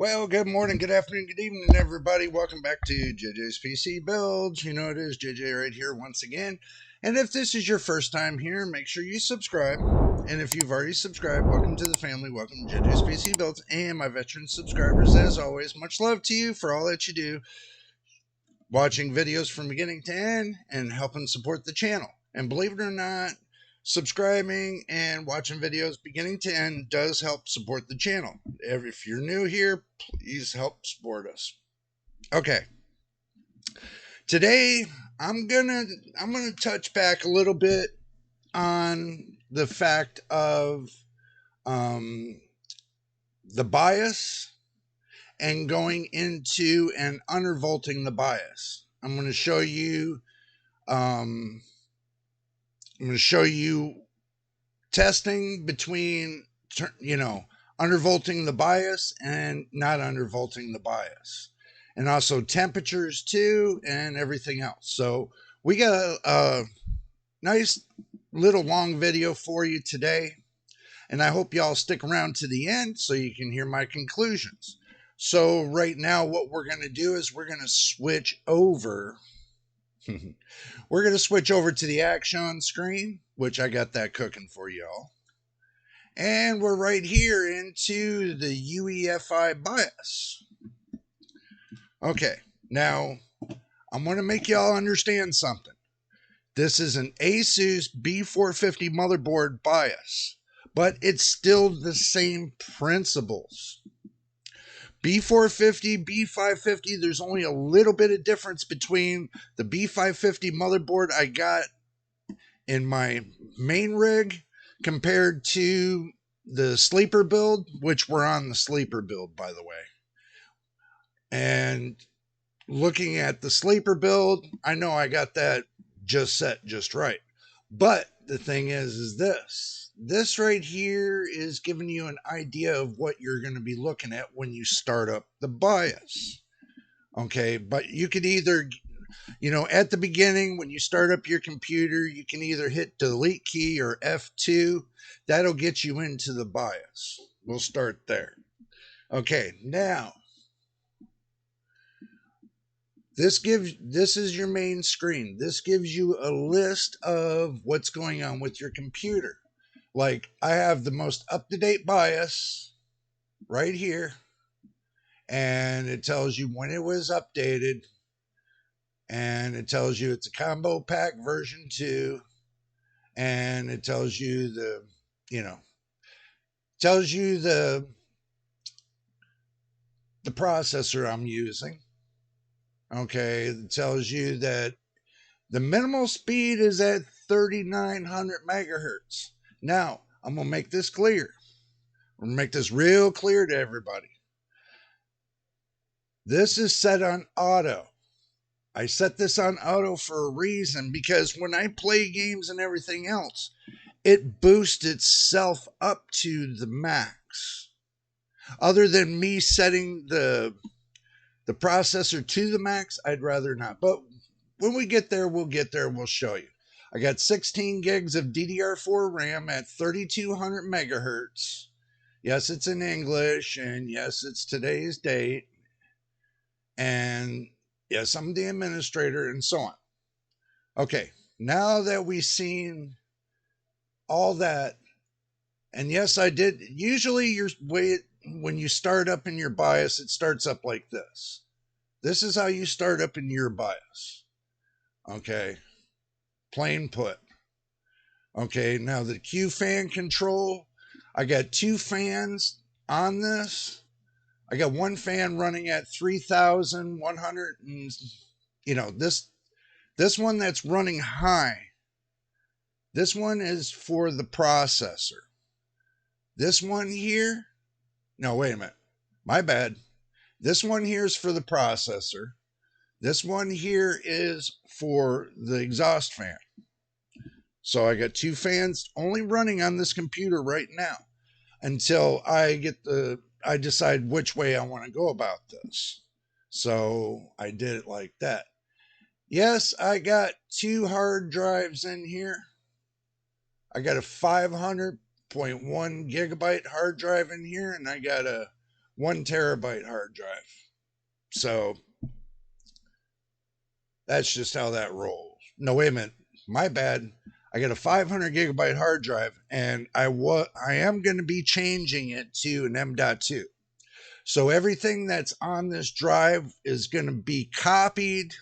Well, good morning, good afternoon, good evening, everybody. Welcome back to JJ's PC Builds. You know it is JJ right here once again. And if this is your first time here, make sure you subscribe. And if you've already subscribed, welcome to the family. Welcome to JJ's PC Builds and my veteran subscribers. As always, much love to you for all that you do, watching videos from beginning to end and helping support the channel. And believe it or not, subscribing and watching videos beginning to end does help support the channel. If you're new here, please help support us. Okay. Today I'm gonna touch back a little bit on the fact of the bias and going into and undervolting the bias. I'm going to show you testing between, undervolting the bias and not undervolting the bias, and also temperatures too, and everything else. So we got a nice little long video for you today, and I hope y'all stick around to the end so you can hear my conclusions. So right now what we're going to do is we're going to switch over we're going to switch over to the action screen, which I got that cooking for y'all. And we're right here into the UEFI bias. Okay, now I'm going to make y'all understand something. This is an Asus B450 motherboard bias, but it's still the same principles. B450, B550, there's only a little bit of difference between the B550 motherboard I got in my main rig compared to the sleeper build, which we're on the sleeper build, by the way. And looking at the sleeper build, I know I got that just set just right. But the thing is this right here is giving you an idea of what you're going to be looking at when you start up the bias. Okay, but you could either, at the beginning when you start up your computer, you can either hit delete key or F2. That'll get you into the bias. We'll start there. Okay, now this is your main screen. This gives you a list of what's going on with your computer. Like, I have the most up-to-date bias right here, and it tells you when it was updated, and it tells you it's a combo pack version 2, and it tells you the processor I'm using. Okay, it tells you that the minimal speed is at 3,900 megahertz. Now, I'm going to make this clear. I'm going to make this real clear to everybody. This is set on auto. I set this on auto for a reason, because when I play games and everything else, it boosts itself up to the max. Other than me setting the processor to the max, I'd rather not. But when we get there, we'll show you. I got 16 gigs of DDR4 RAM at 3,200 megahertz. Yes, it's in English, and yes, it's today's date. And yes, I'm the administrator, and so on. Okay, now that we've seen all that, and yes, I did. Usually when you start up in your BIOS, it starts up like this. This is how you start up in your BIOS. Okay, plain put. Okay, now the Q fan control, I got 2 fans on this. I got 1 fan running at 3,100, and this one that's running high. This one is for the processor. This one here, no, wait a minute. My bad. This one here is for the processor. This one here is for the exhaust fan. So I got 2 fans only running on this computer right now until I decide which way I want to go about this. So I did it like that. Yes, I got 2 hard drives in here. I got a 500.1 gigabyte hard drive in here, and I got a 1 terabyte hard drive. So that's just how that rolls. No, wait a minute. My bad. I got a 500 gigabyte hard drive, and I am going to be changing it to an M.2. So everything that's on this drive is going to be copied.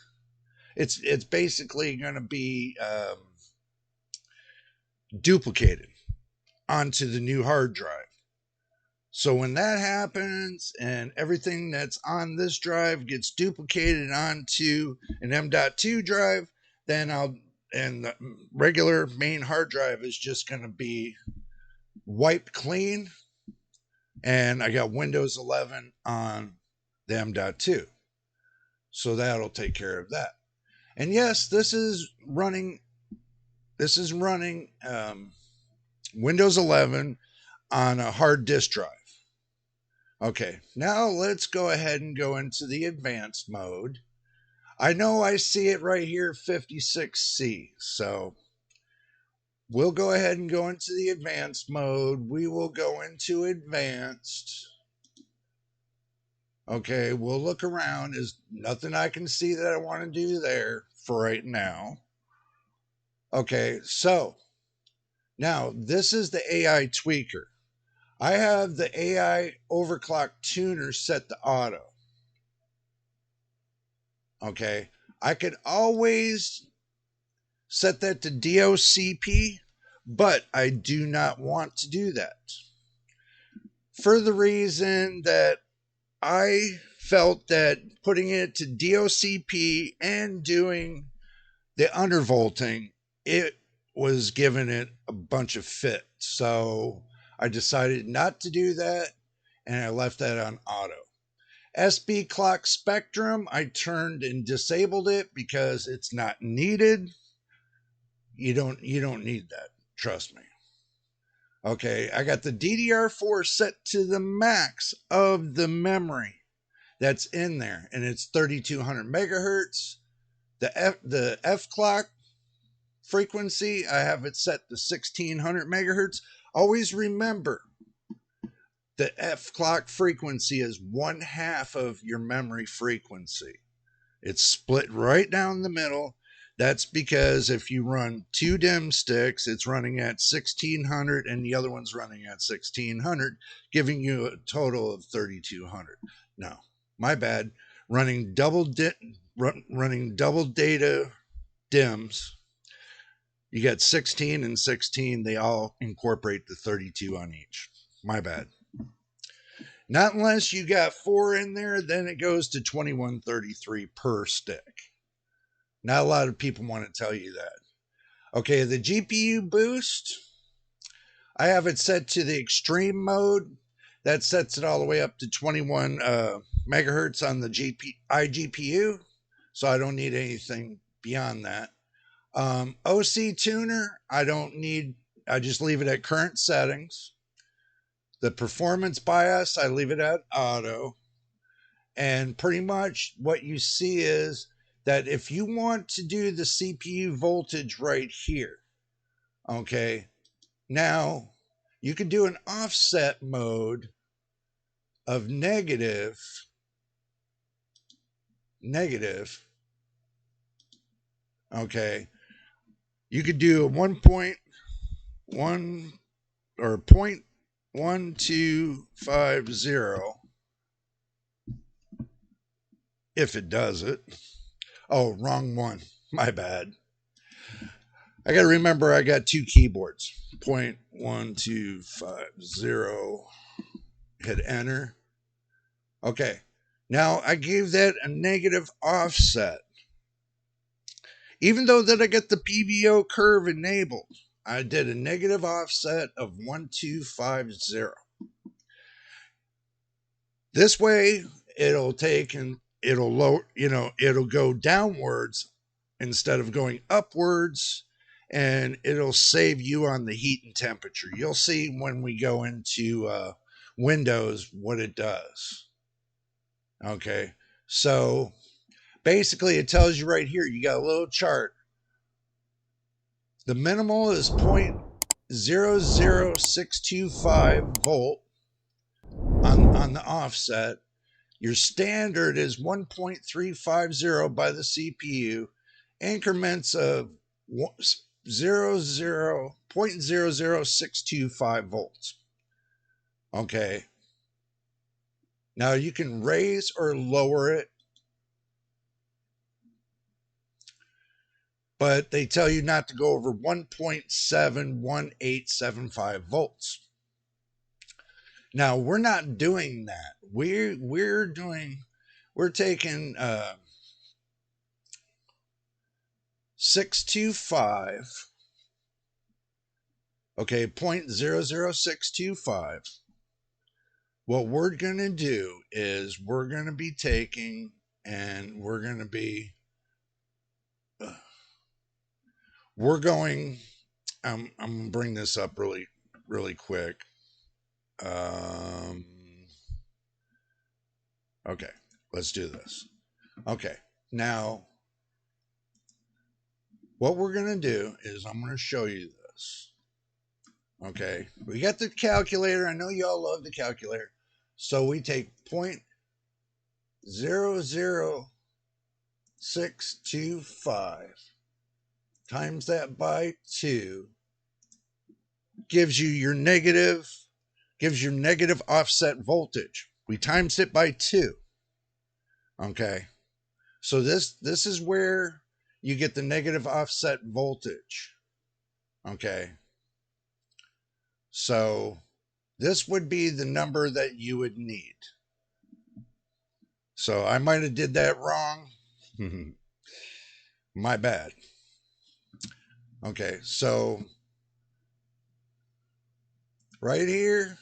It's basically going to be duplicated onto the new hard drive. So when that happens and everything that's on this drive gets duplicated onto an M.2 drive, then and the regular main hard drive is just going to be wiped clean. And I got Windows 11 on the M.2. So that'll take care of that. And yes, this is running Windows 11 on a hard disk drive. Okay, now let's go ahead and go into the advanced mode. I know I see it right here, 56C. So we'll go ahead and go into the advanced mode. We will go into advanced. Okay, we'll look around. There's nothing I can see that I want to do there for right now. Okay, so now this is the AI tweaker. I have the AI overclock tuner set to auto. Okay, I could always set that to DOCP, but I do not want to do that. For the reason that I felt that putting it to DOCP and doing the undervolting, it was giving it a bunch of fit. So I decided not to do that, and I left that on auto. SB clock spectrum, I turned and disabled it because it's not needed. You don't need that, trust me. Okay, I got the DDR4 set to the max of the memory that's in there, and it's 3200 megahertz. The F clock frequency, I have it set to 1600 megahertz. Always remember, the F clock frequency is 1/2 of your memory frequency. It's split right down the middle. That's because if you run 2 DIMM sticks, it's running at 1600 and the other one's running at 1600, giving you a total of 3200. No, my bad. Running double data DIMMs, you got 16 and 16. They all incorporate the 32 on each. My bad. Not unless you got 4 in there, then it goes to 2133 per stick. Not a lot of people want to tell you that. Okay, the GPU boost, I have it set to the extreme mode. That sets it all the way up to 21 megahertz on the iGPU. So I don't need anything beyond that. OC tuner, I don't need, I just leave it at current settings. The performance bias, I leave it at auto. And pretty much what you see is that if you want to do the CPU voltage right here, okay, now you can do an offset mode of negative, okay. You could do a 1.1 or 0.1250 if it does it. Oh, wrong one. My bad. I got to remember I got 2 keyboards. 0.1250. Hit enter. Okay. Now I gave that a negative offset. Even though that I got the PVO curve enabled, I did a negative offset of 1250. This way it'll take and it'll lower, it'll go downwards instead of going upwards, and it'll save you on the heat and temperature. You'll see when we go into Windows what it does. Okay, so basically it tells you right here, you got a little chart. The minimal is 0.00625 volt. on the offset. Your standard is 1.350 by the CPU, increments of 0.00625 volts. Okay. Now you can raise or lower it, but they tell you not to go over 1.71875 volts. Now we're not doing that. We're taking 625, okay, 0.00625. What we're going to do is we're going to be taking and we're going to I'm going to bring this up really quick. Okay, let's do this. Okay, now what we're going to do is I'm going to show you this. Okay, we got the calculator. I know y'all love the calculator. So we take 0.00625 times that by 2 gives your negative offset voltage. We times it by 2. Okay, so this is where you get the negative offset voltage. Okay, so this would be the number that you would need. So I might have did that wrong. My bad. Okay, so right here,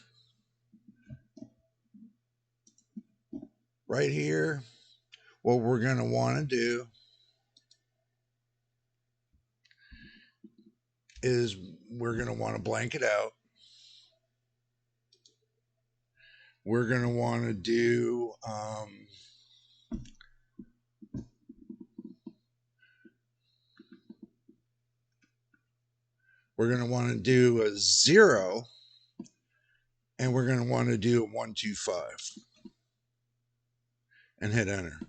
what we're going to want to do is we're going to want to blank it out. We're going to want to do a 0, and we're going to want to do a 125 and hit enter.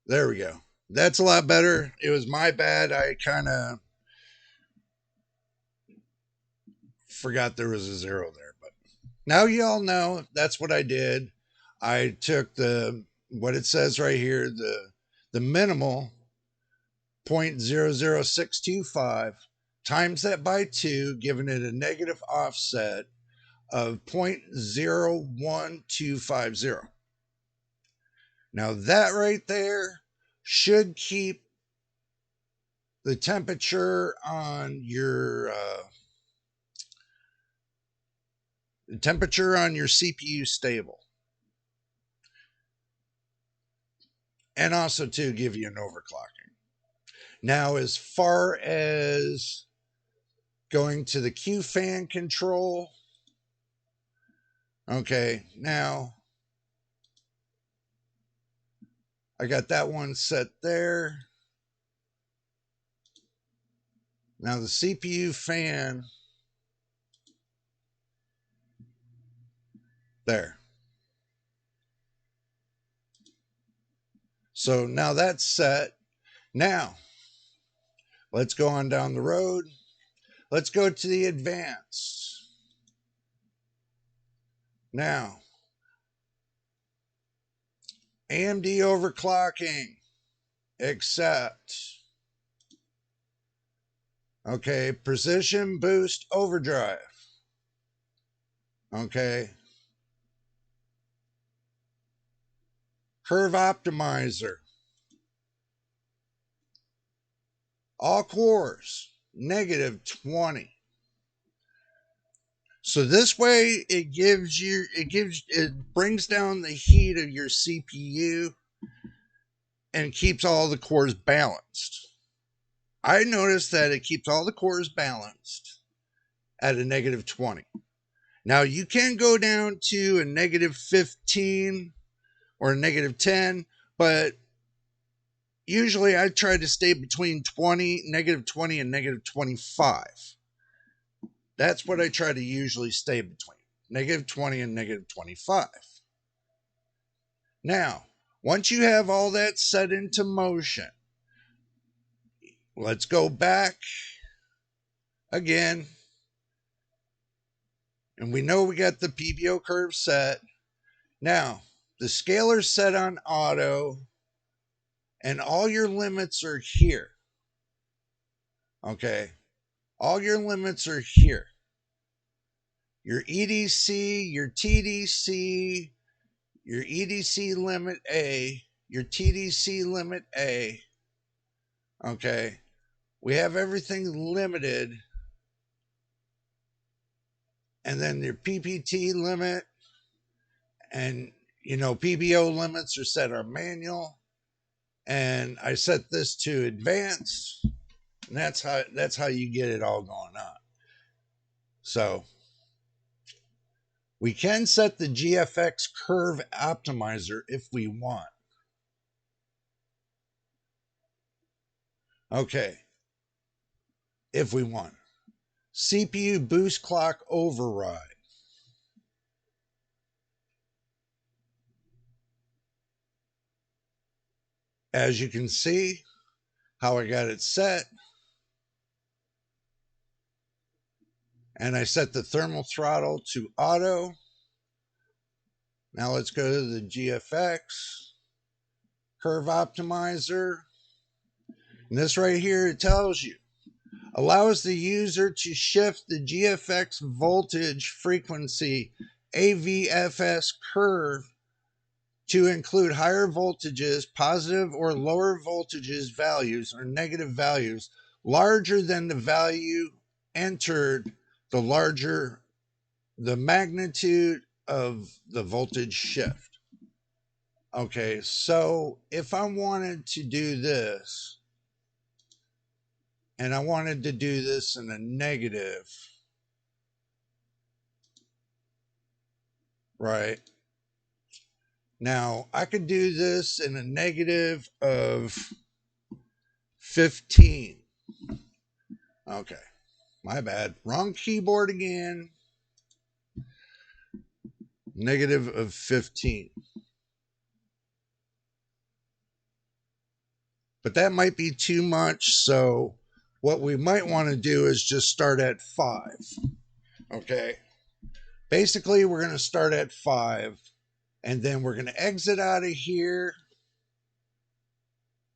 There we go. That's a lot better. It was my bad. I kind of forgot there was a 0 there, but now you all know that's what I did. I took what it says right here, the minimal 0.00625, times that by 2, giving it a negative offset of 0.01250. Now that right there should keep the temperature on your CPU stable, and also to give you an overclocking. Now, as far as going to the Q fan control, okay, now I got that one set there. Now the CPU fan, there. So now that's set. Now, let's go on down the road. Let's go to the advanced. Now, AMD overclocking, accept. Okay, precision boost overdrive. Okay. Curve optimizer. All cores, -20. So this way it brings down the heat of your CPU and keeps all the cores balanced. I noticed that it keeps all the cores balanced at a -20. Now you can go down to a -15 or a -10, but usually I try to stay between -20 and -25. That's what I try to usually stay between. -20 and -25. Now, once you have all that set into motion, let's go back again. And we know we got the PBO curve set. Now, the scalar's set on auto, and all your limits are here. Okay? All your limits are here. Your EDC, your TDC, your EDC limit A, your TDC limit A. Okay? We have everything limited. And then your PPT limit and, PBO limits are set on manual. And I set this to advanced. And that's how you get it all going on. So we can set the GFX curve optimizer if we want. Okay. If we want. CPU boost clock override. As you can see how I got it set. And I set the thermal throttle to auto. Now let's go to the GFX curve optimizer. And this right here, it tells you, allows the user to shift the GFX voltage frequency AVFS curve to include higher voltages, positive or lower voltages values or negative values larger than the value entered, the larger the magnitude of the voltage shift. Okay, so if I wanted to do this, and I wanted to do this in a negative, right? Now, I could do this in a negative of 15. Okay, my bad. Wrong keyboard again. Negative of 15. But that might be too much, so what we might want to do is just start at 5. Okay? Basically, we're going to start at 5, and then we're going to exit out of here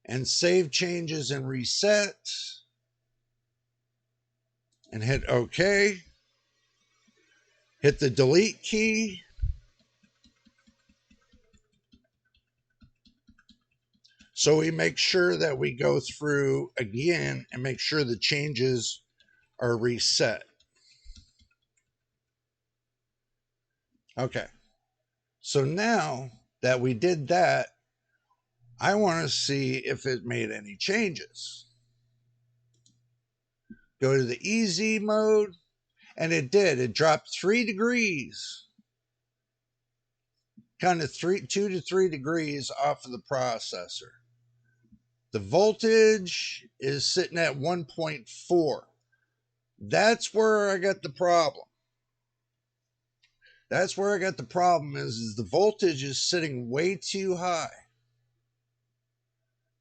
and save changes and reset and hit OK. Hit the delete key. So we make sure that we go through again and make sure the changes are reset. Okay. So now that we did that, I want to see if it made any changes. Go to the easy mode, and it did. It dropped 3 degrees. Kind of 2 to 3 degrees off of the processor. The voltage is sitting at 1.4. That's where I got the problem. That's where I got the problem is the voltage is sitting way too high.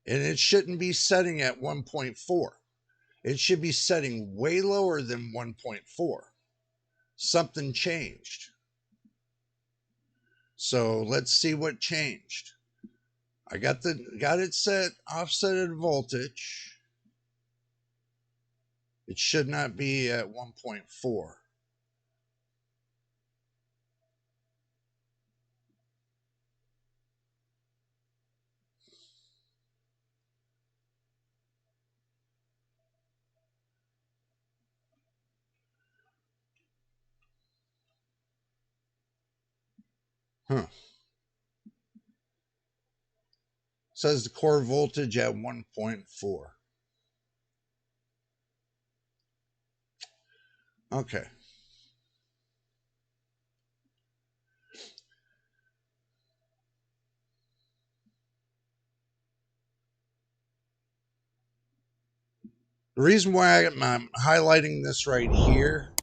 And it shouldn't be setting at 1.4. It should be setting way lower than 1.4. Something changed. So let's see what changed. I got it set offsetted voltage. It should not be at 1.4. Huh. Says the core voltage at 1.4. Okay. The reason why I'm highlighting this right here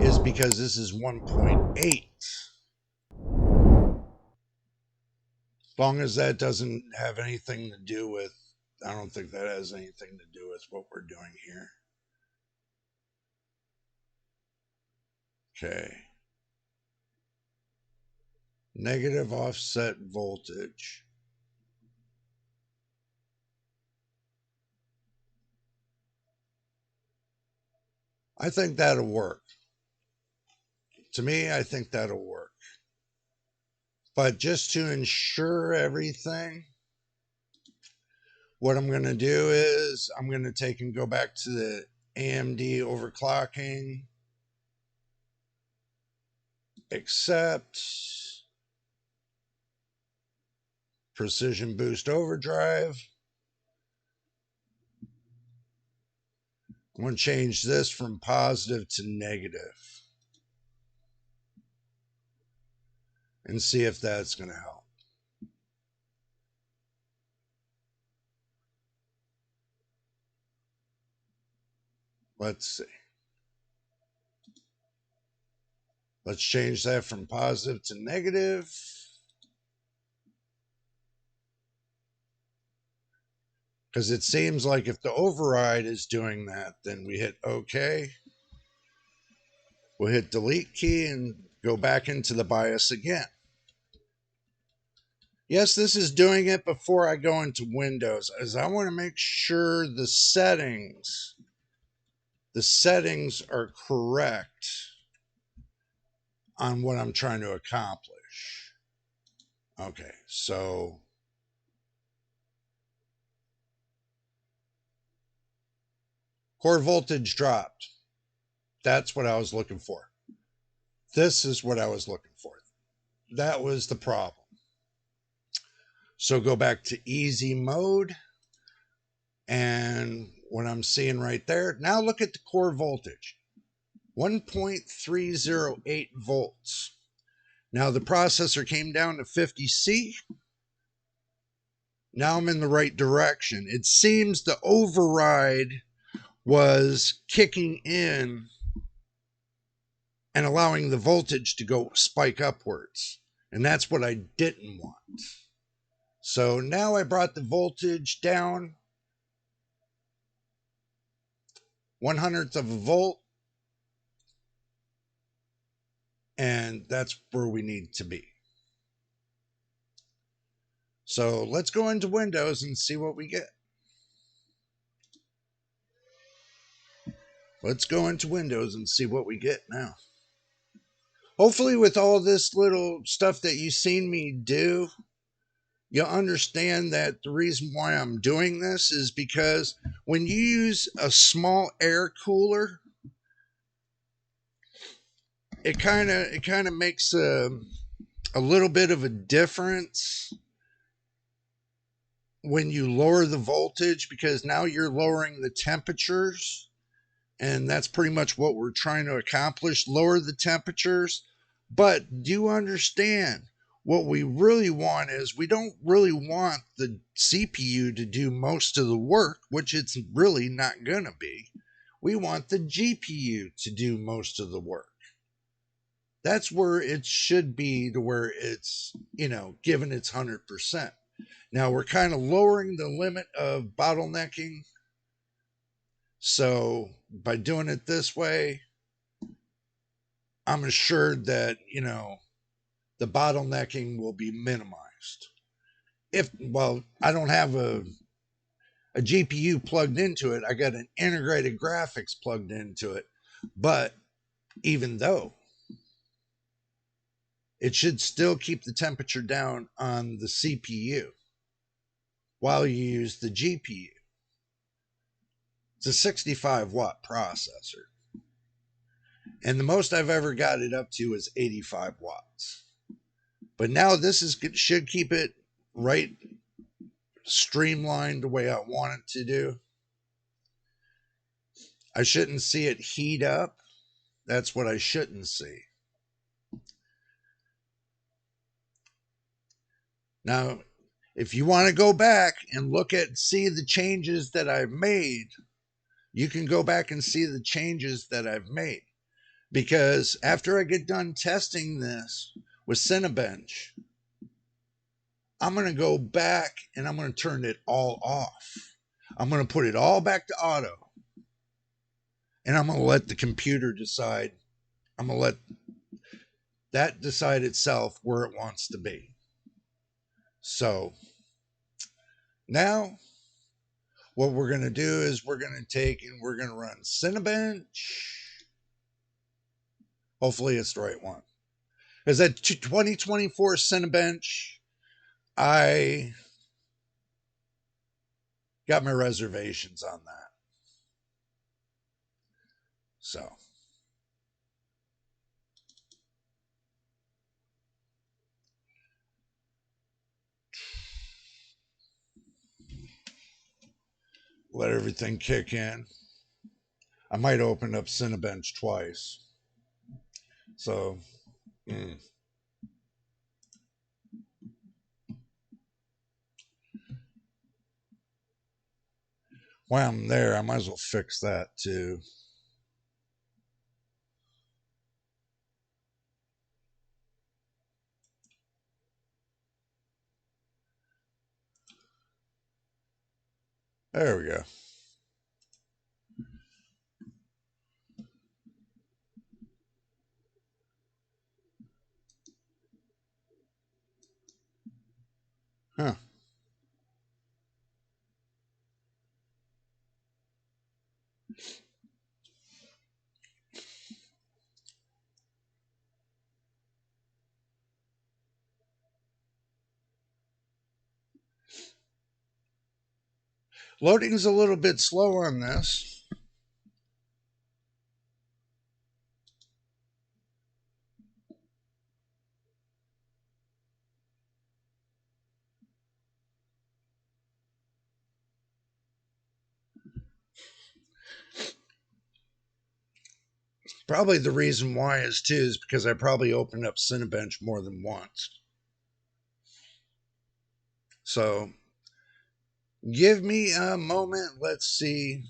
is because this is 1.8. As long as that doesn't have anything to do with, I don't think that has anything to do with what we're doing here. Okay. Negative offset voltage. I think that'll work. To me, I think that'll work. But just to ensure everything, what I'm going to do is I'm going to take and go back to the AMD overclocking, accept, precision boost overdrive. I'm going to change this from positive to negative and see if that's going to help. Let's see. Let's change that from positive to negative. Because it seems like if the override is doing that, then we hit OK. We'll hit delete key and go back into the BIOS again. Yes, this is doing it before I go into Windows, as I want to make sure the settings are correct on what I'm trying to accomplish. Okay, so core voltage dropped. That's what I was looking for. This is what I was looking for. That was the problem. So go back to easy mode. And what I'm seeing right there, now look at the core voltage, 1.308 volts. Now the processor came down to 50C. Now I'm in the right direction. It seems the override was kicking in and allowing the voltage to go spike upwards. And that's what I didn't want. So now I brought the voltage down 1/100th of a volt. And that's where we need to be. So let's go into Windows and see what we get. Let's go into Windows and see what we get now. Hopefully with all this little stuff that you've seen me do, you'll understand that the reason why I'm doing this is because when you use a small air cooler, it kind of makes a little bit of a difference when you lower the voltage, because now you're lowering the temperatures, and that's pretty much what we're trying to accomplish, lower the temperatures. But do you understand, what we really want is, we don't really want the CPU to do most of the work, which it's really not going to be. We want the GPU to do most of the work. That's where it should be, to where it's, given its 100%. Now we're kind of lowering the limit of bottlenecking. So by doing it this way, I'm assured that, the bottlenecking will be minimized. I don't have a GPU plugged into it. I got an integrated graphics plugged into it. But even though, it should still keep the temperature down on the CPU while you use the GPU. It's a 65-watt processor. And the most I've ever got it up to is 85 watts. But now this should keep it right streamlined the way I want it to do. I shouldn't see it heat up. That's what I shouldn't see. Now, if you want to go back and see the changes that I've made, you can go back and see the changes that I've made. because after I get done testing this with Cinebench, I'm going to go back and I'm going to turn it all off. I'm going to put it all back to auto, and I'm going to let the computer decide. I'm going to let that decide itself where it wants to be. So now what we're going to do is we're going to take and we're going to run Cinebench. Hopefully it's the right one. Because that 2024 Cinebench, I got my reservations on that. So let everything kick in. I might open up Cinebench twice. So, while I'm there, I might as well fix that too. There we go. Huh. Loading is a little bit slow on this. Probably the reason why is too is because I probably opened up Cinebench more than once. So give me a moment. Let's see.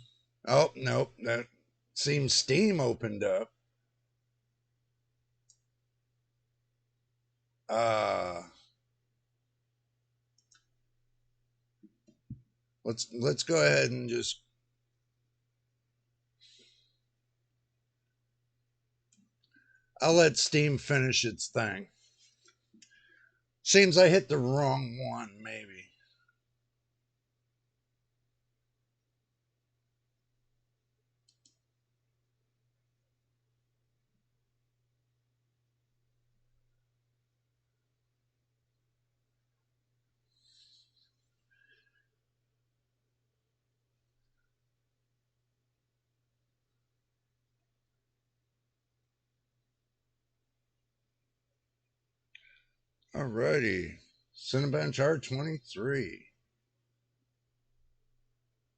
Oh, nope. That seems Steam opened up. Let's go ahead and just I'll let Steam finish its thing. Seems I hit the wrong one, maybe. Alrighty. Cinebench R23.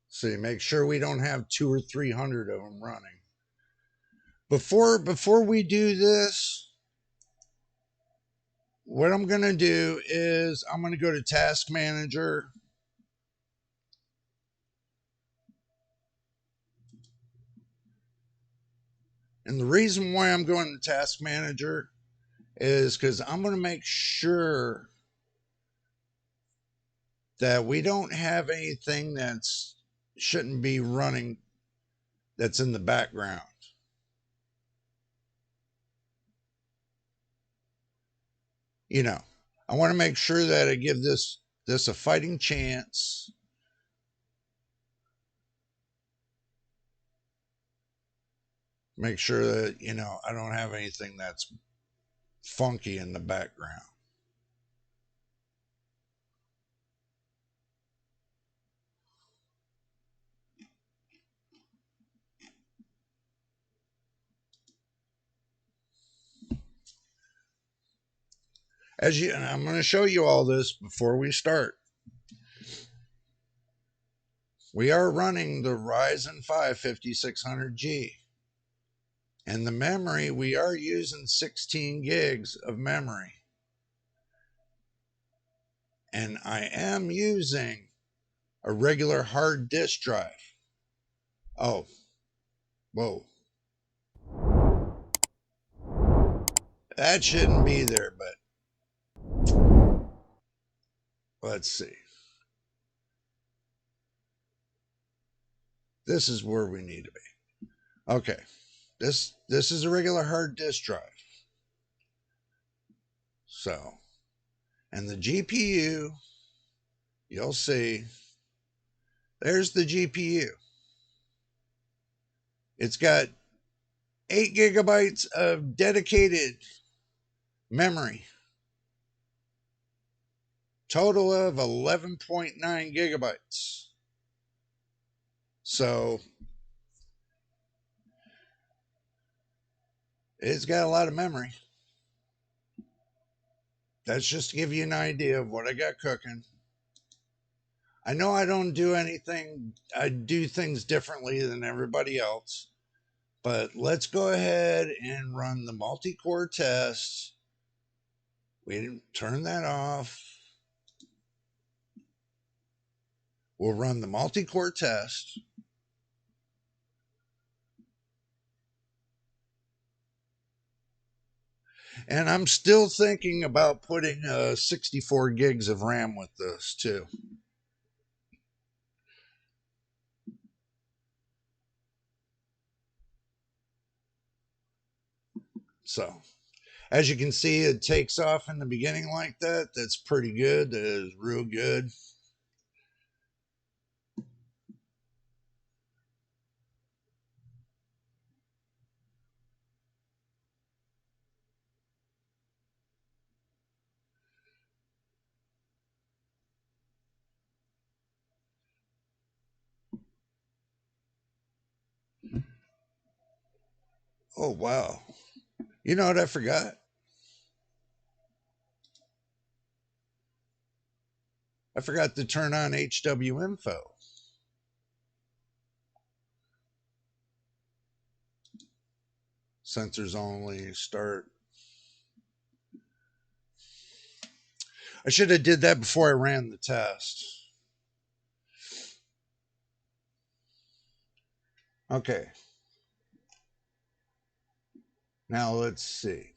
See, make sure we don't have 200 or 300 of them running. Before we do this, what I'm going to do is I'm going to go to Task Manager. And the reason why I'm going to Task Manager is because I'm going to make sure that we don't have anything that's shouldn't be running that's in the background. You know, I want to make sure that I give this a fighting chance. Make sure that, you know, I don't have anything that's funky in the background. And I'm going to show you all this before we start. We are running the Ryzen 5 5600G. And the memory, we are using 16 gigs of memory. And I am using a regular hard disk drive. Oh, whoa. That shouldn't be there, but let's see. This is where we need to be. Okay. This is a regular hard disk drive. So, and the GPU, you'll see, there's the GPU. It's got 8 gigabytes of dedicated memory. Total of 11.9 gigabytes. So it's got a lot of memory. That's just to give you an idea of what I got cooking. I know I don't do anything, I do things differently than everybody else, but let's go ahead and run the multi-core test. We didn't turn that off. We'll run the multi-core test. And I'm still thinking about putting 64 gigs of RAM with this too. So, as you can see, it takes off in the beginning like that. That's pretty good. That is real good. Oh, wow. You know what I forgot? I forgot to turn on HW info. Sensors only, start. I should have did that before I ran the test. Okay. Now let's see.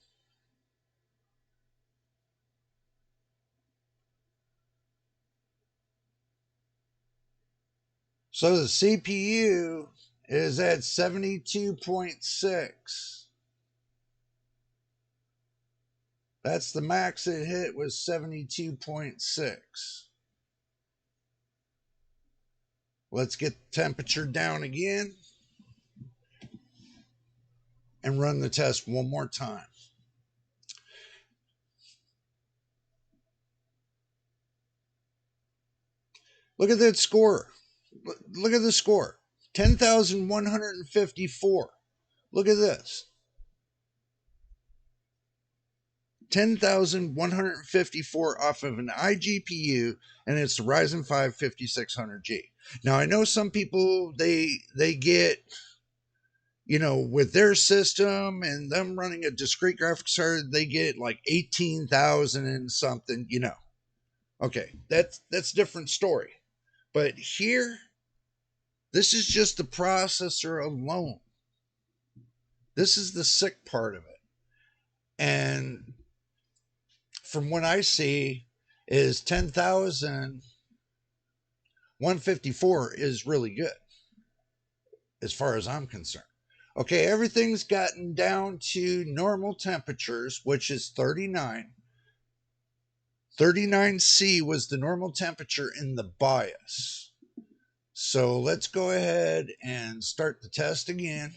So the CPU is at 72.6. That's the max it hit, was 72.6. Let's get the temperature down again and run the test one more time. Look at that score. Look at the score. 10,154. Look at this. 10,154 off of an iGPU, and it's the Ryzen 5 5600G. Now I know some people they get, you know, with their system and them running a discrete graphics card, they get like 18,000 and something, you know. Okay, that's a different story. But here, this is just the processor alone. This is the sick part of it. And from what I see, is 10,154 is really good as far as I'm concerned. Okay, everything's gotten down to normal temperatures, which is 39. 39C was the normal temperature in the BIOS. So let's go ahead and start the test again.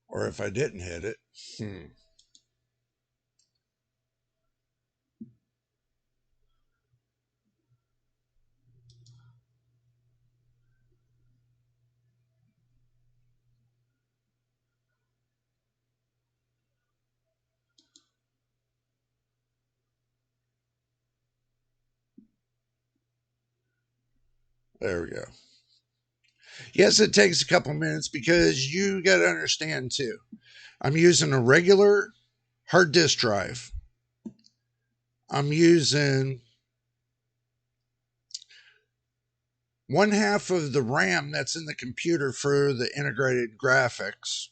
Or if I didn't hit it. There we go. Yes, it takes a couple minutes because you got to understand too. I'm using a regular hard disk drive. I'm using one half of the RAM that's in the computer for the integrated graphics.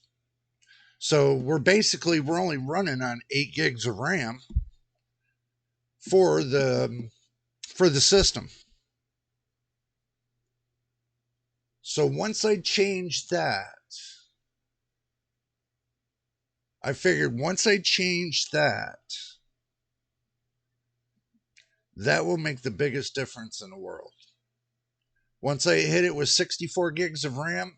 So we're only running on 8 gigs of RAM for the system. So once I change that, I figured once I change that, that will make the biggest difference in the world. Once I hit it with 64 gigs of RAM,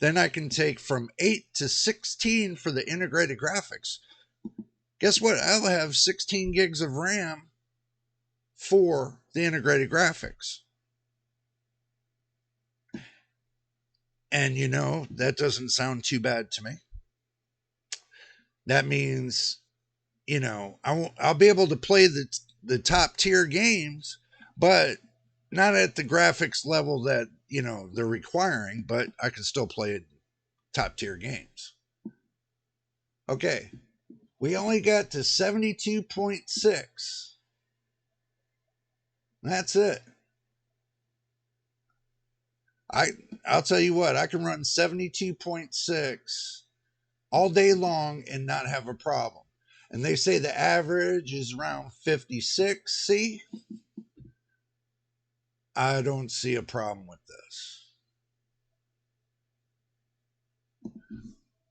then I can take from 8 to 16 for the integrated graphics. Guess what? I'll have 16 gigs of RAM for the integrated graphics. And you know, that doesn't sound too bad to me. That means, you know, I'll be able to play the top tier games, but not at the graphics level that, you know, they're requiring, but I can still play top tier games. Okay. We only got to 72.6. That's it. I'll tell you what, I can run 72.6 all day long and not have a problem. And they say the average is around 56. See? I don't see a problem with this.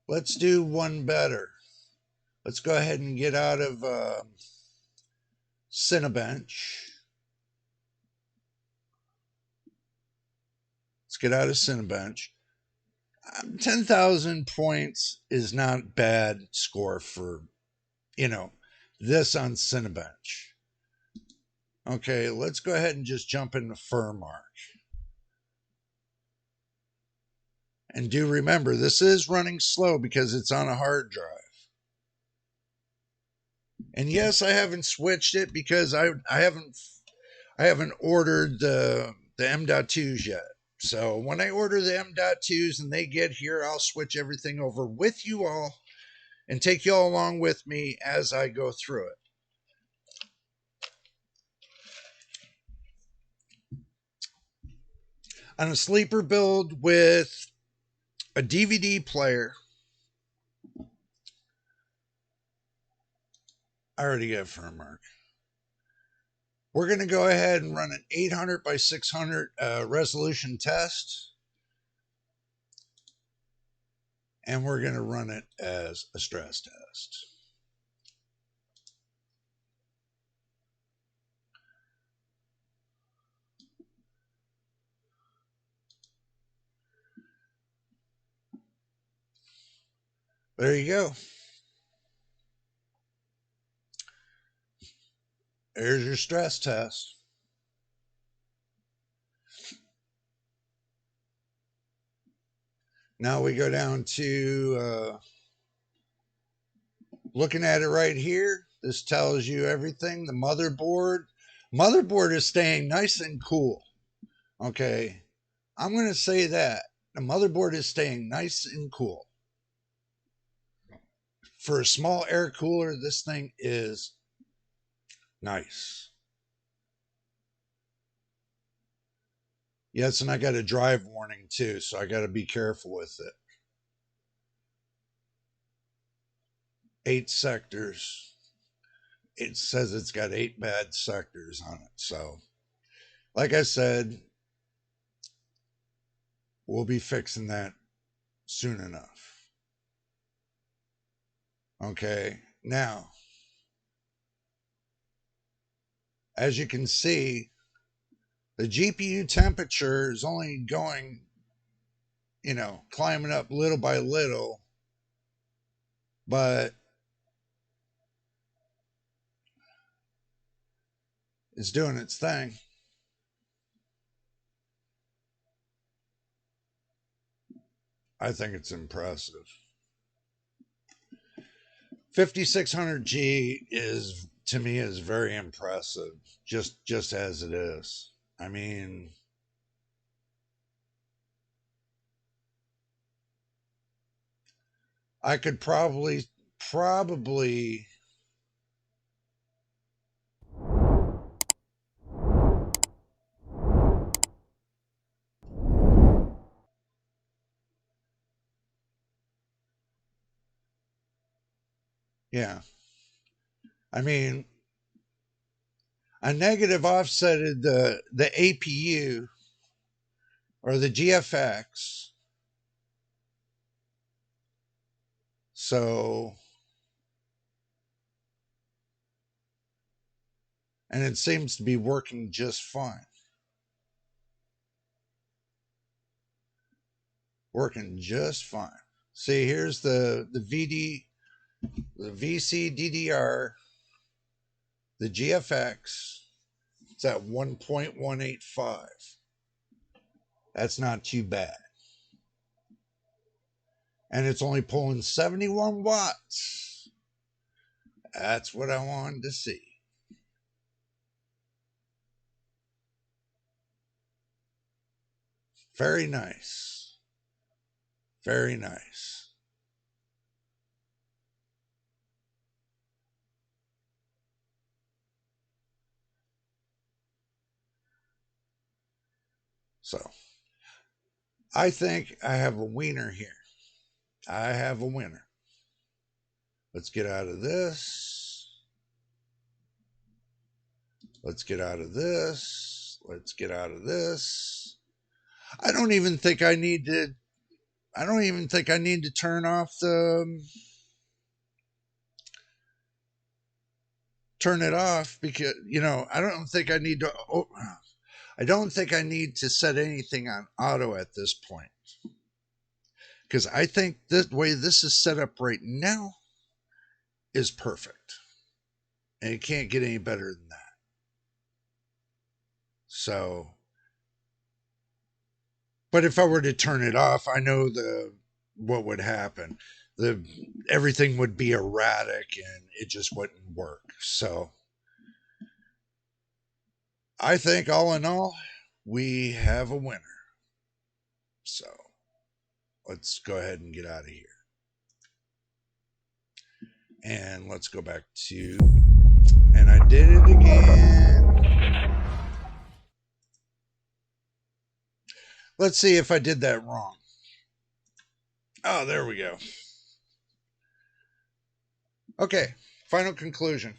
Let's do one better. Let's go ahead and get out of Cinebench. Let's get out of Cinebench. 10,000 points is not bad score for, you know, this on Cinebench. Okay, let's go ahead and just jump into Furmark. And do remember, this is running slow because it's on a hard drive. And yes, I haven't switched it because I haven't ordered the M.2s yet. So when I order the M.2s and they get here, I'll switch everything over with you all and take you all along with me as I go through it. On a sleeper build with a DVD player, I already got Furmark. We're going to go ahead and run an 800 by 600 resolution test. And we're going to run it as a stress test. There you go. There's your stress test. Now we go down to looking at it right here. This tells you everything. The motherboard is staying nice and cool. Okay, I'm going to say that. The motherboard is staying nice and cool. For a small air cooler, this thing is nice. Yes, and I got a drive warning too, so I got to be careful with it. 8 sectors. It says it's got 8 bad sectors on it. So, like I said, we'll be fixing that soon enough. Okay, now, as you can see, the GPU temperature is only going, you know, climbing up little by little, but it's doing its thing. I think it's impressive. 5600G is, to me, is very impressive, just as it is. I mean, I could probably Yeah. I mean, a negative offsetted the APU or the GFX. So, and it seems to be working just fine. Working just fine. See, here's the VC DDR, the GFX. It's at 1.185. That's not too bad. And it's only pulling 71 watts. That's what I wanted to see. Very nice. Very nice. So I think I have a wiener here. I have a winner. Let's get out of this. Let's get out of this. Let's get out of this. I don't even think I need to. I don't even think I need to turn off the. Turn it off because I don't think I need to. Oh, I don't think I need to set anything on auto at this point because I think the way this is set up right now is perfect, and it can't get any better than that. So, but if I were to turn it off, I know what would happen. The Everything would be erratic and it just wouldn't work. So, I think all in all, we have a winner. So, let's go ahead and get out of here. And let's go back to, and I did it again. Let's see if I did that wrong. Oh, there we go. Okay, final conclusion.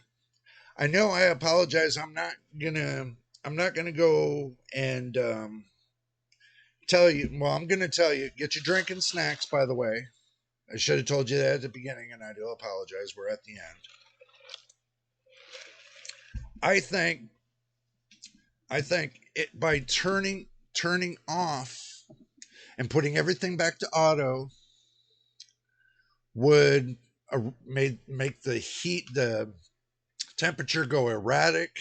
I know I apologize. I'm not gonna go and tell you. Well, I'm gonna tell you. Get your drink and snacks. By the way, I should have told you that at the beginning, and I do apologize. We're at the end. I think. I think it by turning off and putting everything back to auto would make the temperature go erratic.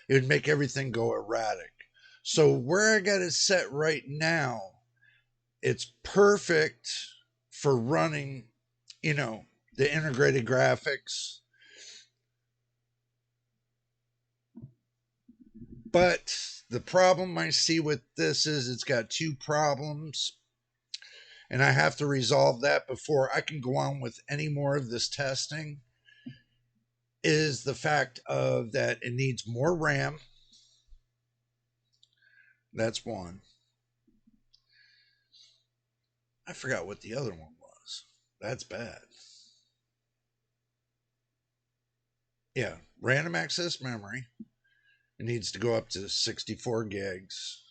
It would make everything go erratic. So where I got it set right now, it's perfect for running, the integrated graphics. But the problem I see with this is it's got two problems, and I have to resolve that before I can go on with any more of this testing. Is the fact of that it needs more RAM. That's one. I forgot what the other one was. That's bad. Yeah, random access memory. It needs to go up to 64 gigs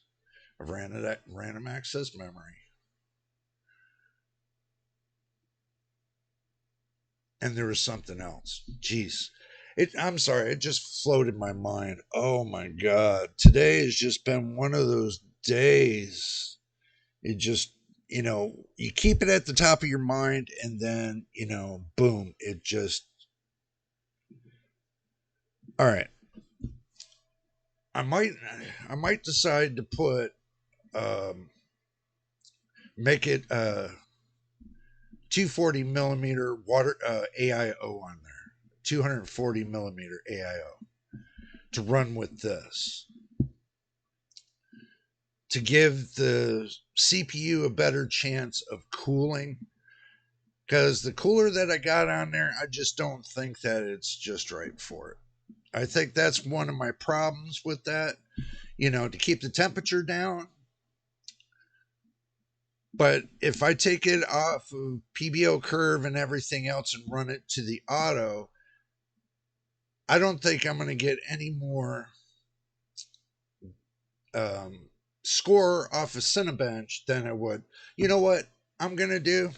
of random access memory. And there was something else. Jeez. I'm sorry, it just floated my mind. Oh my God. Today has just been one of those days. It just, you keep it at the top of your mind and then, boom, it just. All right. I might, I might decide to um, make it 240 millimeter water AIO on there, 240 millimeter AIO to run with this to give the CPU a better chance of cooling. Because the cooler that I got on there, I just don't think that it's just right for it. I think that's one of my problems with that. To keep the temperature down, But if I take it off of PBO curve and everything else and run it to the auto, I don't think I'm going to get any more score off a Cinebench than I would. You know what I'm going to do?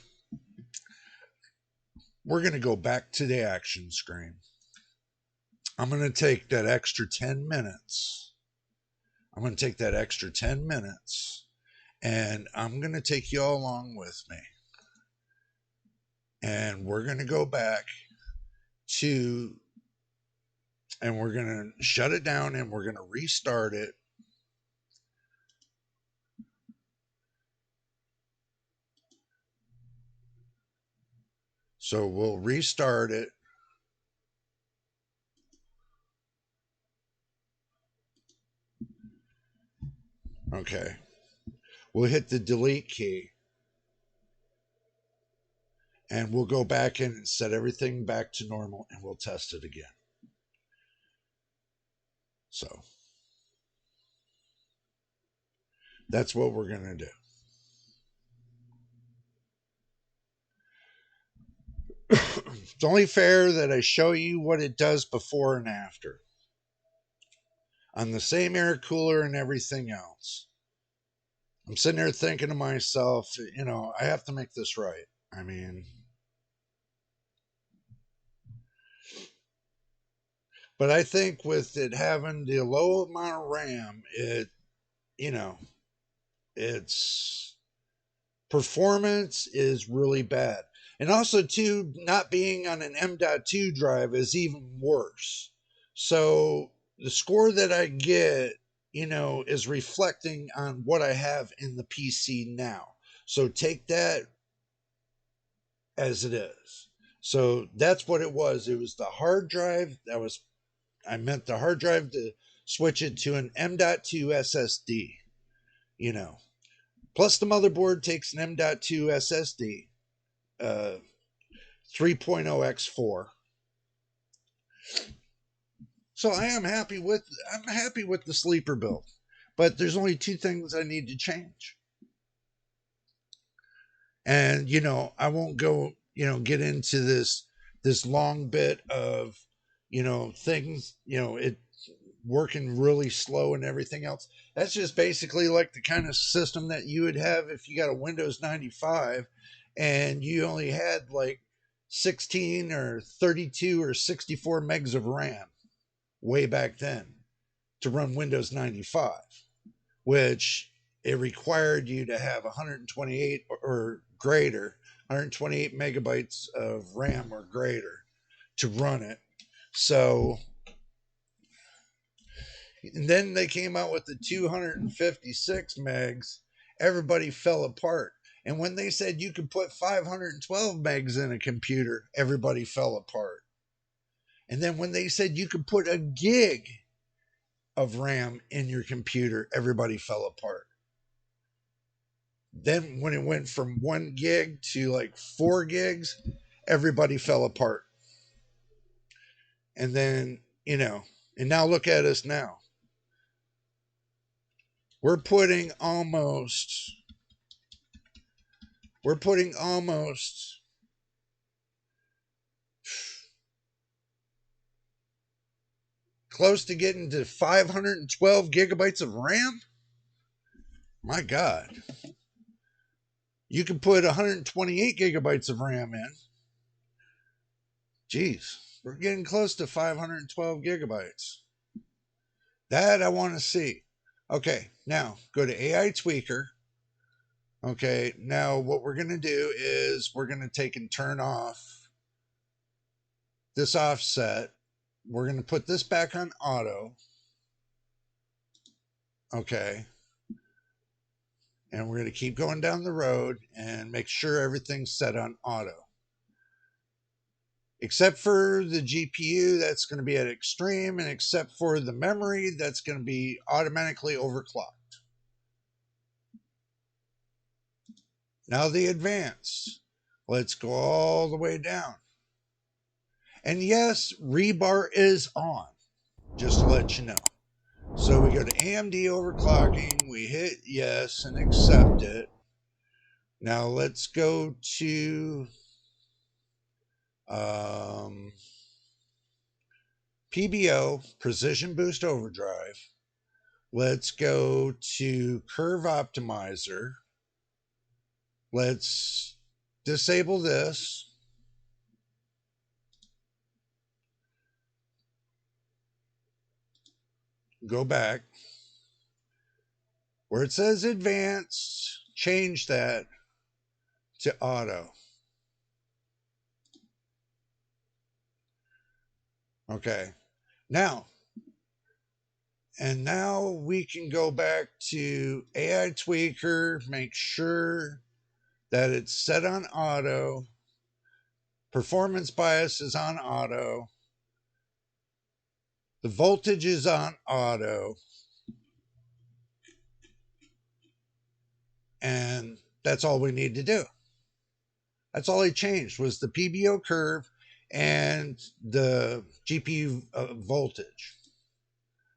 We're going to go back to the action screen. I'm going to take that extra 10 minutes. I'm going to take that extra 10 minutes and I'm going to take you all along with me. And we're going to go back to, and we're going to shut it down and we're going to restart it. So we'll restart it. Okay. We'll hit the delete key. And we'll go back in and set everything back to normal and we'll test it again. So that's what we're going to do. It's only fair that I show you what it does before and after on the same air cooler and everything else. I'm sitting there thinking to myself, you know, I have to make this right. I mean, but I think with it having the low amount of RAM, it, you know, its performance is really bad. And also, too, not being on an M.2 drive is even worse. So the score that I get, you know, is reflecting on what I have in the PC now. So take that as it is. So that's what it was. It was the hard drive that was, I meant the hard drive to switch it to an M.2 SSD, you know. Plus the motherboard takes an M.2 SSD, 3.0x4. So I'm happy with the sleeper build. But there's only two things I need to change. And you know, I won't go, you know, get into this long bit of, you know, things, you know, it working really slow and everything else. That's just basically like the kind of system that you would have if you got a Windows 95 and you only had like 16 or 32 or 64 megs of RAM way back then to run Windows 95, which it required you to have 128 or greater, 128 megabytes of RAM or greater to run it. So, and then they came out with the 256 megs. Everybody fell apart. And when they said you could put 512 megs in a computer, everybody fell apart. And then when they said you could put a gig of RAM in your computer, everybody fell apart. Then when it went from 1 gig to like 4 gigs, everybody fell apart. And then, you know, and now look at us now. We're putting almost close to getting to 512 gigabytes of RAM. My God. You can put 128 gigabytes of RAM in. Geez, we're getting close to 512 gigabytes. That I want to see. Okay, now go to AI Tweaker. Okay, now what we're going to do is we're going to take and turn off this offset. We're going to put this back on auto. Okay. And we're going to keep going down the road and make sure everything's set on auto. Except for the GPU, that's going to be at extreme, and except for the memory, that's going to be automatically overclocked. Now the advanced. Let's go all the way down. And yes, rebar is on, just to let you know. So we go to AMD overclocking, we hit yes and accept it. Now let's go to um, PBO, Precision Boost Overdrive. Let's go to Curve Optimizer. Let's disable this. Go back. Where it says advanced, change that to auto. Okay. Now we can go back to AI Tweaker, make sure that it's set on auto. Performance bias is on auto. The voltage is on auto. And that's all we need to do. That's all I changed was the PBO curve and the GPU voltage.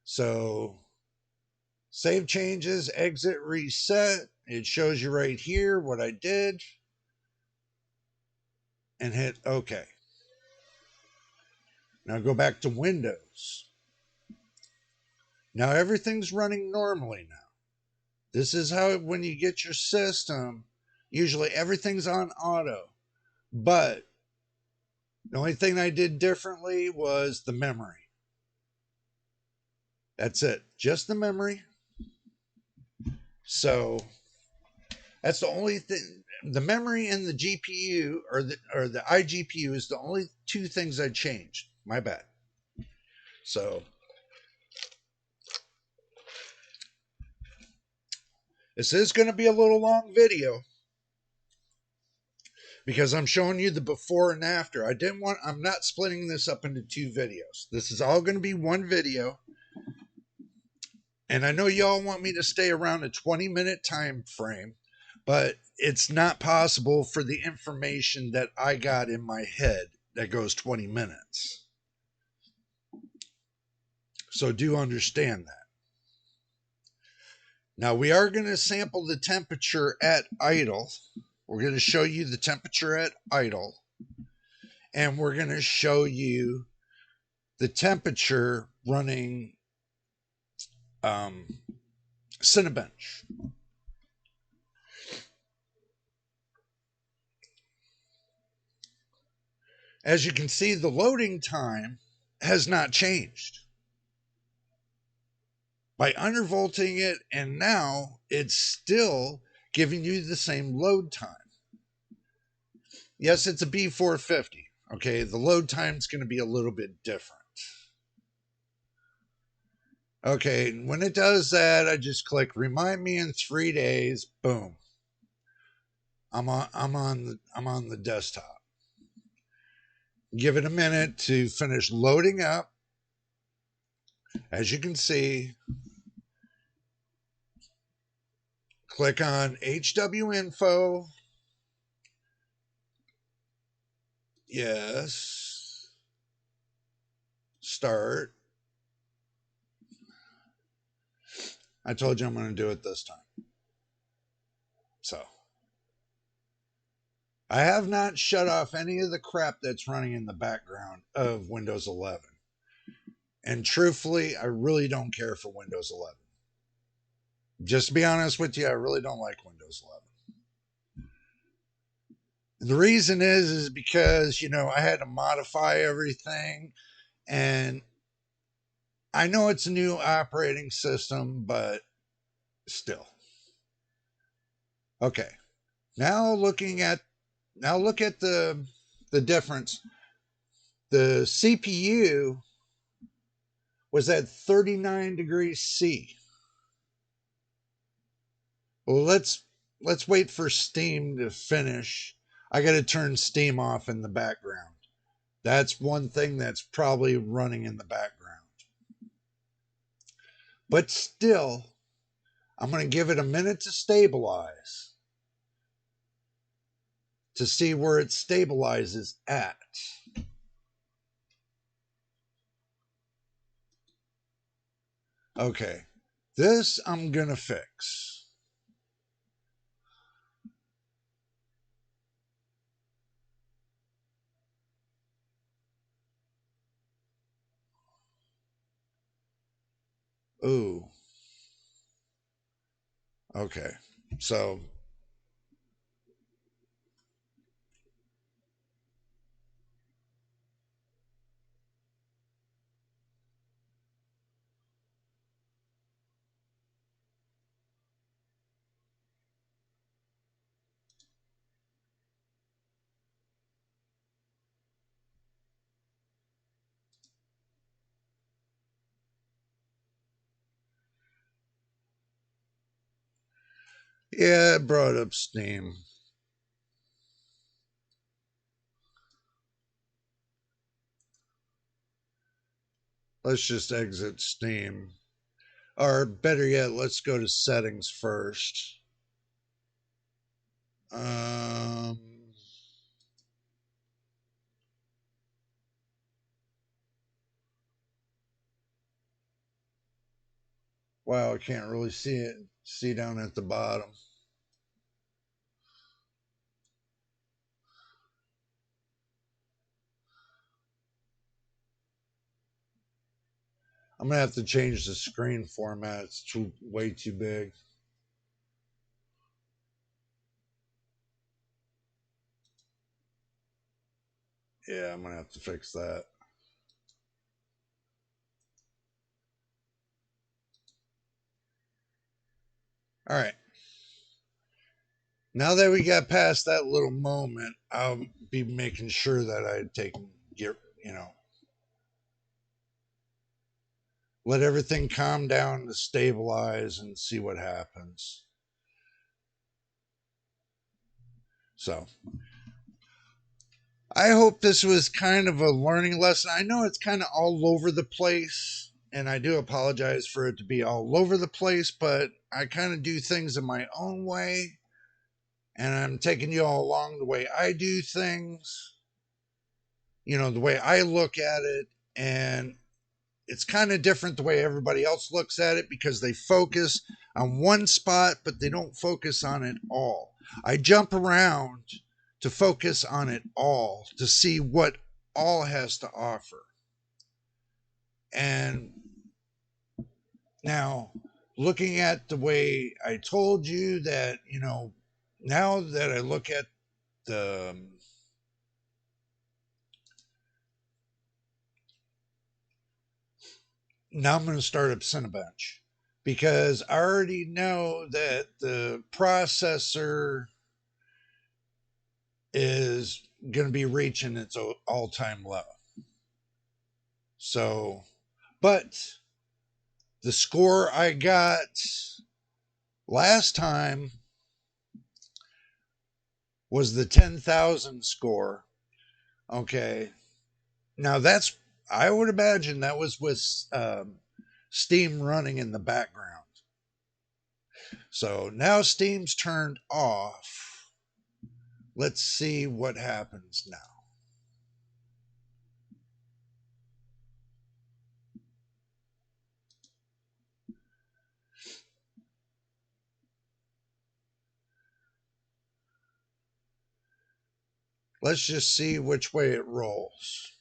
So save changes, exit, reset. It shows you right here what I did. And hit OK. Now go back to Windows. Now everything's running normally now. This is how, when you get your system, usually everything's on auto. But the only thing I did differently was the memory. That's it. Just the memory. So that's the only thing. The memory and the GPU or the iGPU is the only two things I changed. My bad. So this is going to be a little long video because I'm showing you the before and after. I'm not splitting this up into two videos. This is all going to be one video. And I know y'all want me to stay around a 20-minute time frame, but it's not possible for the information that I got in my head that goes 20 minutes. So do understand that. Now we are going to sample the temperature at idle. We're going to show you the temperature at idle. And we're going to show you the temperature running Cinebench. As you can see, the loading time has not changed. By undervolting it, and now it's still giving you the same load time. Yes, it's a B450. Okay, the load time is going to be a little bit different. Okay, when it does that, I just click remind me in 3 days. Boom. I'm on the desktop. Give it a minute to finish loading up. As you can see, click on HW info. Yes. Start. I told you I'm going to do it this time. So I have not shut off any of the crap that's running in the background of Windows 11. And truthfully, I really don't care for Windows 11. Just to be honest with you, I really don't like Windows 11. And the reason is because, I had to modify everything. And I know it's a new operating system, but still. Okay. Now look at the difference. The CPU was at 39 degrees C. Well, let's wait for Steam to finish. I got to turn Steam off in the background. That's one thing that's probably running in the background. But still, I'm going to give it a minute to stabilize to see where it stabilizes at. Okay, this I'm going to fix. Ooh. Okay. So, yeah, it brought up Steam. Let's just exit Steam. Or better yet, let's go to settings first. Um, wow, I can't really see it. See down at the bottom. I'm gonna have to change the screen format. It's way too big. Yeah, I'm gonna have to fix that. All right. Now that we got past that little moment, I'll be making sure that I get, let everything calm down to stabilize and see what happens. So, I hope this was kind of a learning lesson. I know it's kind of all over the place, and I do apologize for it to be all over the place, but I kind of do things in my own way, and I'm taking you all along the way I do things, the way I look at it, and it's kind of different the way everybody else looks at it because they focus on one spot, but they don't focus on it all. I jump around to focus on it all to see what all has to offer. And now, looking at the way I told you that, now that I look at the now I'm going to start up Cinebench because I already know that the processor is going to be reaching its all-time low. So, but the score I got last time was the 10,000 score. Okay. Now I would imagine that was with Steam running in the background. So now Steam's turned off. Let's see what happens now. Let's just see which way it rolls.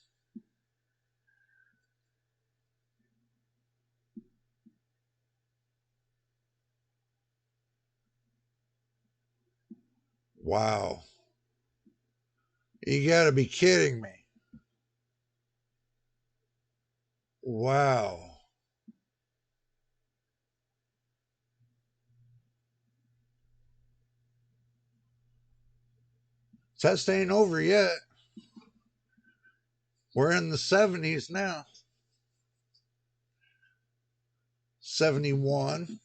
Wow. You got to be kidding me. Wow. Test ain't over yet. We're in the 70s now. 71.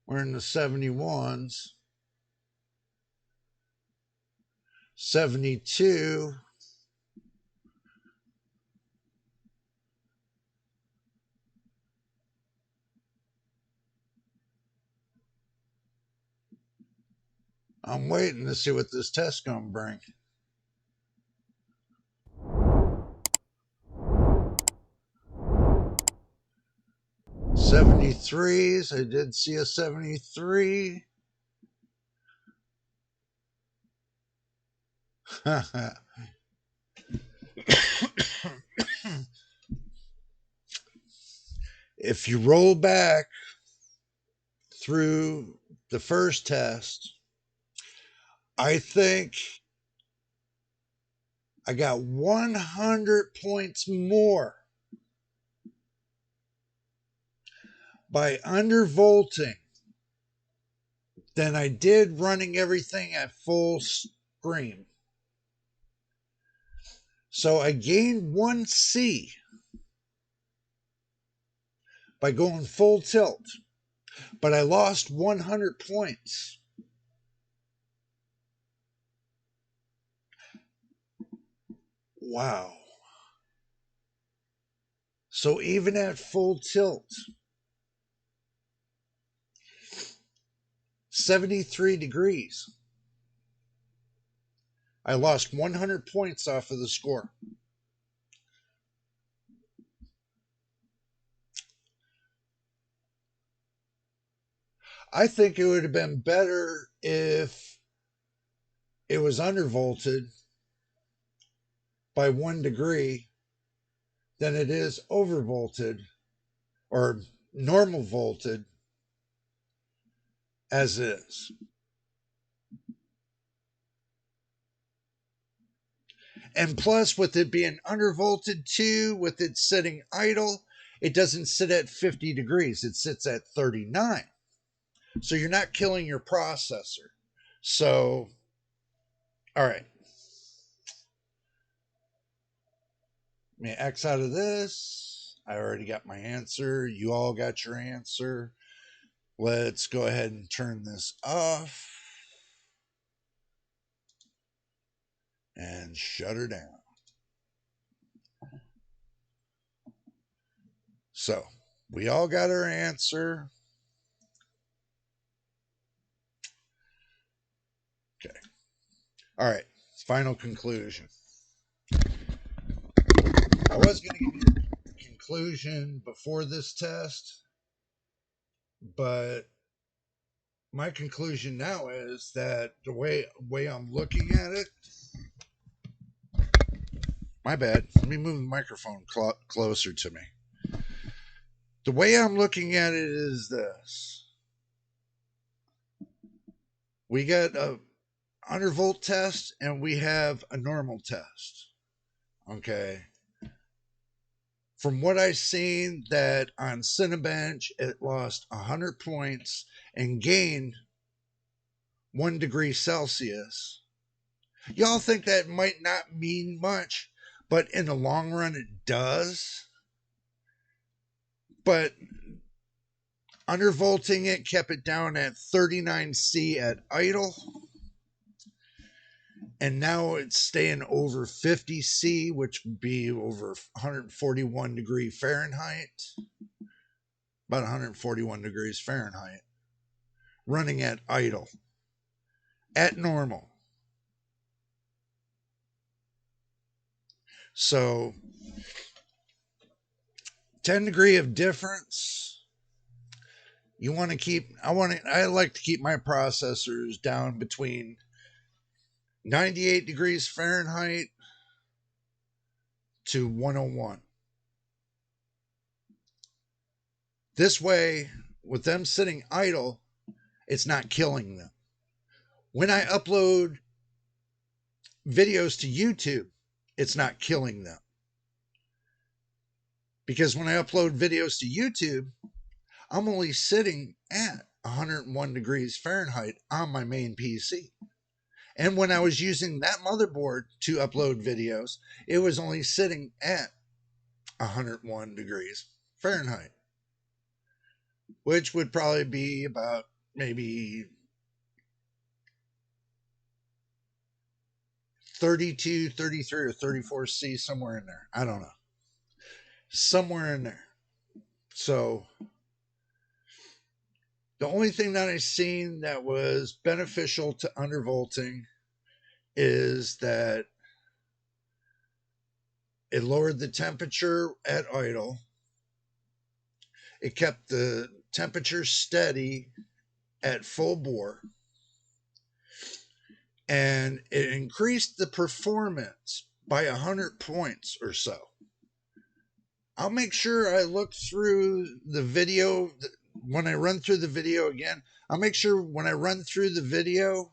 We're in the 71s. 72. I'm waiting to see what this test gonna bring. 73s. I did see a 73. if you roll back through the first test, I think I got 100 points more by undervolting than I did running everything at full scream. So I gained 1C by going full tilt, but I lost 100 points. Wow. So even at full tilt, 73 degrees, I lost 100 points off of the score. I think it would have been better if it was undervolted by 1 degree than it is overvolted or normal volted as is. And plus, with it being undervolted too, with it sitting idle, it doesn't sit at 50 degrees, it sits at 39. So you're not killing your processor. So, all right. Let me X out of this. I already got my answer. You all got your answer. Let's go ahead and turn this off and shut her down. So, we all got our answer. Okay. All right. Final conclusion. I was going to give you a conclusion before this test, but my conclusion now is that the way I'm looking at it, my bad. Let me move the microphone closer to me. The way I'm looking at it is this. We got a undervolt test and we have a normal test. Okay. From what I've seen, that on Cinebench, it lost 100 points and gained 1 degree Celsius. Y'all think that might not mean much, but in the long run, it does. But undervolting it kept it down at 39C at idle. And now it's staying over 50C, which would be over 141 degree Fahrenheit. About 141 degrees Fahrenheit. Running at idle. At normal. So 10 degree of difference. You want to keep, I like to keep my processors down between 98 degrees Fahrenheit to 101. This way, with them sitting idle, it's not killing them. When I upload videos to YouTube, it's not killing them. Because when I upload videos to YouTube, I'm only sitting at 101 degrees Fahrenheit on my main PC. And when I was using that motherboard to upload videos, it was only sitting at 101 degrees Fahrenheit, which would probably be about maybe 32, 33, or 34C, somewhere in there. I don't know. Somewhere in there. So the only thing that I've seen that was beneficial to undervolting is that it lowered the temperature at idle. It kept the temperature steady at full bore. And it increased the performance by 100 points or so I'll make sure I look through the video when I run through the video again. I'll make sure when I run through the video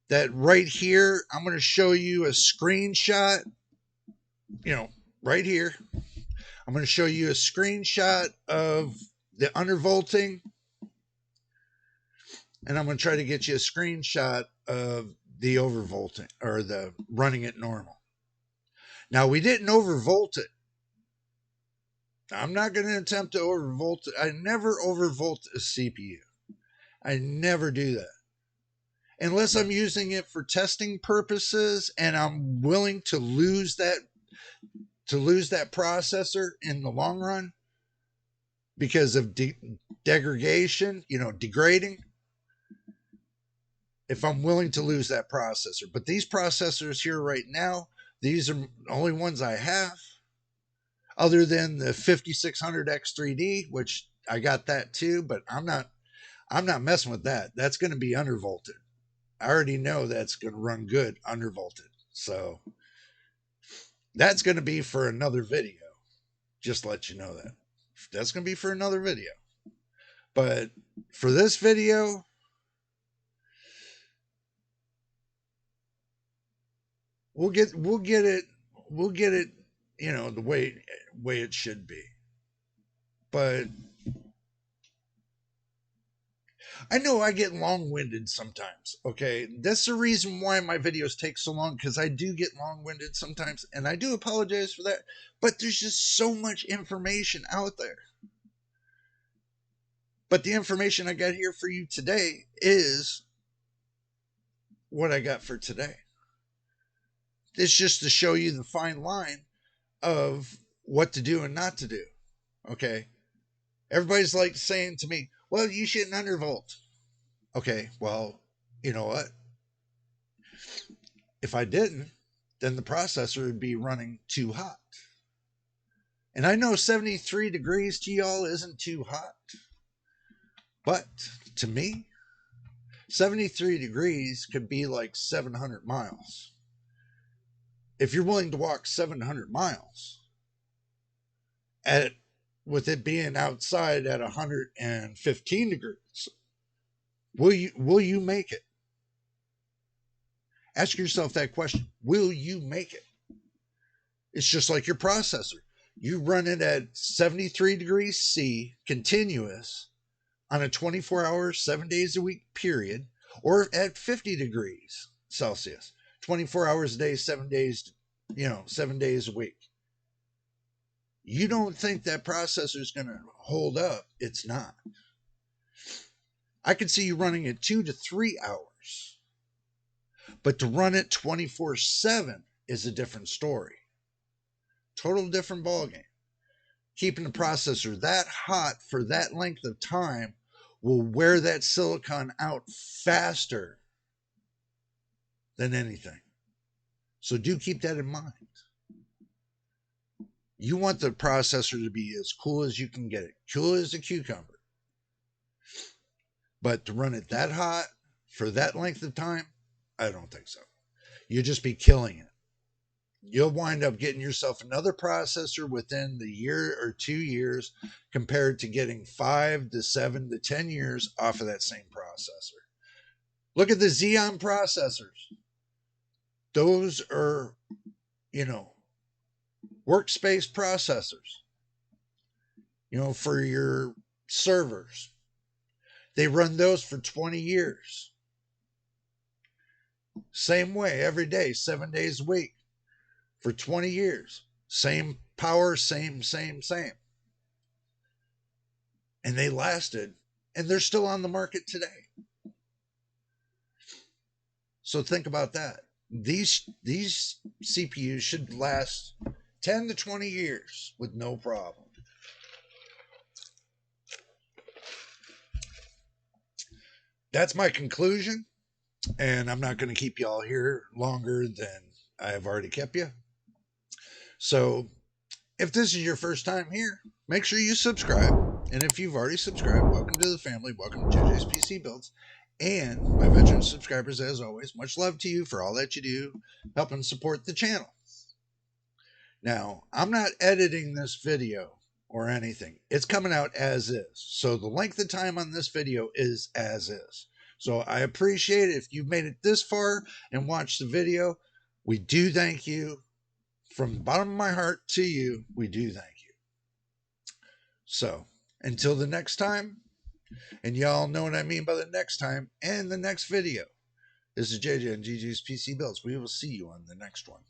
that right here, I'm going to show you a screenshot, right here. I'm going to show you a screenshot of the undervolting, and I'm going to try to get you a screenshot of the overvolting or the running it normal. Now, we didn't overvolt it. I'm not going to attempt to overvolt it. I never overvolt a CPU. I never do that. Unless I'm using it for testing purposes and I'm willing to lose that processor in the long run because of degradation, degrading. If I'm willing to lose that processor. But these processors here right now, these are the only ones I have, other than the 5600 X3D, which I got that too, but I'm not messing with that. That's going to be undervolted. I already know that's going to run good undervolted. So that's going to be for another video. Just to let you know that. That's going to be for another video. But for this video, we'll get it, the way it should be. But I know I get long-winded sometimes, okay? That's the reason why my videos take so long, because I do get long-winded sometimes, and I do apologize for that. But there's just so much information out there. But the information I got here for you today is what I got for today. It's just to show you the fine line of what to do and not to do, okay? Everybody's like saying to me, well, you shouldn't undervolt. Okay, well, you know what? If I didn't, then the processor would be running too hot. And I know 73 degrees to y'all isn't too hot. But to me, 73 degrees could be like 700 miles. If you're willing to walk 700 miles, with it being outside at 115 degrees, will you make it? Ask yourself that question. Will you make it? It's just like your processor. You run it at 73 degrees C continuous on a 24-hour, 7 days a week period, or at 50 degrees Celsius, 24 hours a day, 7 days, 7 days a week. You don't think that processor is going to hold up? It's not. I could see you running it 2 to 3 hours, but to run it 24/7 is a different story. Total different ballgame. Keeping the processor that hot for that length of time will wear that silicon out faster than anything. So do keep that in mind. You want the processor to be as cool as you can get it. Cool as a cucumber. But to run it that hot for that length of time, I don't think so. You'll just be killing it. You'll wind up getting yourself another processor within the year or 2 years compared to getting 5 to 7 to 10 years off of that same processor. Look at the Xeon processors. Those are, workspace processors, for your servers. They run those for 20 years. Same way, every day, 7 days a week, for 20 years. Same power, same. And they lasted, and they're still on the market today. So think about that. These CPUs should last 10 to 20 years with no problem. That's my conclusion, and I'm not going to keep y'all here longer than I have already kept you. So if this is your first time here, make sure you subscribe. And if you've already subscribed, welcome to the family. Welcome to JJ's PC Builds. And my veteran subscribers, as always, much love to you for all that you do, helping support the channel. Now, I'm not editing this video or anything. It's coming out as is. So the length of time on this video is as is. So I appreciate it if you've made it this far and watched the video. We do thank you. From the bottom of my heart to you, we do thank you. So until the next time, and y'all know what I mean by the next time and the next video. This is JJ and GG's PC Builds. We will see you on the next one.